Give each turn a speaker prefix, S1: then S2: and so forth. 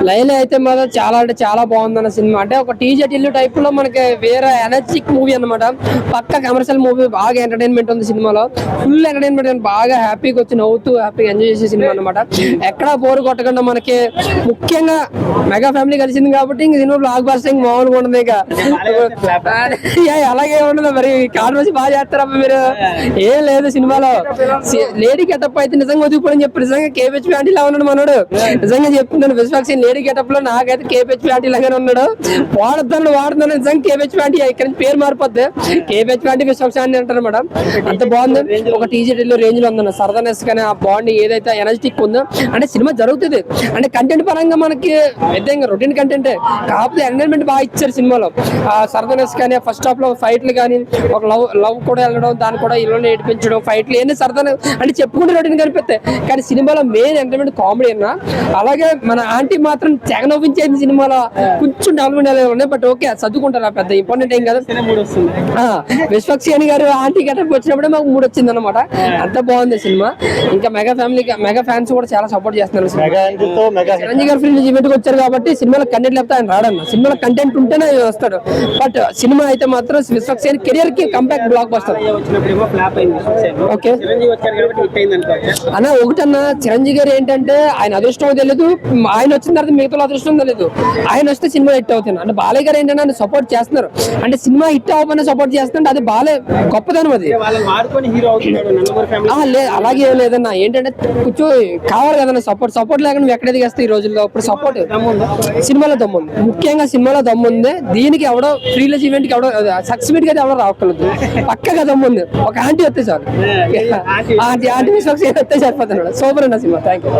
S1: లైలా అయితే మాత్రం చాలా అంటే చాలా బాగుందన్న సినిమా. అంటే ఒక టీజెట్ ఇల్లు టైప్ లో మనకి వేరే ఎనర్జిక్ మూవీ అనమాట. పక్క కమర్షియల్ మూవీ, బాగా ఎంటర్టైన్మెంట్ ఉంది సినిమాలో. ఫుల్ ఎంటర్టైన్మెంట్, బాగా హ్యాపీగా వచ్చి నవ్వుతూ హ్యాపీగా ఎంజాయ్ చేసే సినిమా అనమాట. ఎక్కడా బోర్ కొట్టకుండా మనకి, ముఖ్యంగా మెగా ఫ్యామిలీ కలిసింది కాబట్టి ఇంక సినిమా బ్లాక్ బాస్టింగ్ మామూలుగా ఉండదు. ఇక అలాగే ఉండదు మరి. కాన్వర్సి బాగా చేస్తారా మీరు? ఏం లేదు సినిమాలో. లేడీ గెటప్ అయితే నిజంగా వదిలిపోవడం చెప్పి నిజంగా కేపీహెచ్ ప్యాంటీ లా ఉన్నాడు మనోడు. నిజంగా చెప్తున్నాను, విశ్వాక్సి లేడీ గెటప్ లో నాకైతే కేపీహెచ్ ప్యాంటీ లాగానే ఉన్నాడు. వాడుతున్నాను నిజంగా కేపీహెచ్ ప్యాంటీ. ఇక్కడ పేరు మారిపోద్ది, కేపీహెచ్ ప్యాంటీ విశ్వాక్సి అని అంటారు మేడం. అంత బాగుంది. ఒక టీజీటీ రేంజ్ లో ఉందన్న సరదానెస్ కానీ ఆ బాండ్ ఏదైతే ఎనర్జెటిక్ ఉందో, అంటే సినిమా జరుగుతుంది. అంటే కంటెంట్ పరంగా మనకి విధంగా రొటీన్ కంటెంట్ కాకపోతే ఎంటర్టైన్మెంట్ బాగా ఇచ్చారు సినిమాలో. ఆ సరదానెస్ కానీ, ఫస్ట్ హాఫ్ లో ఫైట్లు కానీ, ఒక లవ్ కూడా వెళ్ళడం, దాన్ని కూడా ఇలా నేర్పించడం, ఫైట్లు ఏమైనా సరదా అంటే చెప్పుకుంటే రొటీన్ కనిపిస్తాయి. కానీ సినిమాలో మెయిన్ ఎంటర్టైన్మెంట్ కామెడీ అన్నా. అలాగే మన ఆంటీ మాత్రం తెగ నవ్వించేది సినిమాలో. కొంచెం డెవలప్మెంట్ ఉన్నాయి, బట్ ఓకే చదువుకుంటారు, పెద్ద ఇంపార్టెంట్ ఏం కదా. విశ్వక్సేని గారు ఆంటీ గెటప్ వచ్చినప్పుడే మాకు మూడు వచ్చింది అనమాట. అంత బాగుంది సినిమా. ఇంకా మెగా ఫ్యామిలీ, మెగా ఫ్యాన్స్ కూడా చాలా సపోర్ట్ చేస్తున్నారు. చిరంజీవి గారు ఫిల్మ్ ఈవెంట్ కి వచ్చారు కాబట్టి సినిమాలో కంటెంట్ లేకపోతే ఆయన రాడన్న. సినిమాలో కంటెంట్ ఉంటేనే వస్తాడు. బట్ సినిమా అయితే మాత్రం విశ్వక్సేని కెరియర్ కి కంబ్యాక్ బ్లాక్ బస్టర్. ఓకే అన్న, ఒకటన్నా చిరంజీవి గారు ఏంటంటే ఆయన అదృష్టం తెలియదు, ఆయన వచ్చిన తర్వాత మిగతా అదృష్టం తెలియదు. ఆయన వస్తే సినిమా హిట్ అవుతుంది. అంటే బాలయ్య గారు ఏంటంటే ఆయన సపోర్ట్ చేస్తున్నారు. అంటే సినిమా హిట్ అవ్వకపోయినా సపోర్ట్ చేస్తుంటే అది బాలే గొప్పదనం. అది అలాగే ఏం లేదన్నా. ఏంటంటే కొంచెం కావాలి కదన్నా సపోర్ట్ లేకుండా నువ్వు ఎక్కడ ఎదిగేస్తావు ఈ రోజుల్లో. ఇప్పుడు సపోర్ట్ సినిమాలో దమ్ముంది, ముఖ్యంగా సినిమాలో దమ్ముంది. దీనికి ఎవడో ఫ్రీలెస్ ఈవెంట్ కి ఎవడో సక్సెస్ఫుల్ గా ఎవడో రావట్లేదు. పక్కగా దమ్ముంది. ఒక ఆంటీ వస్తే చాలు, ఆంటీ విశ్వాసం వస్తే సరిపోతున్నాడు. సూపర్ అన్న సినిమా. Thank you.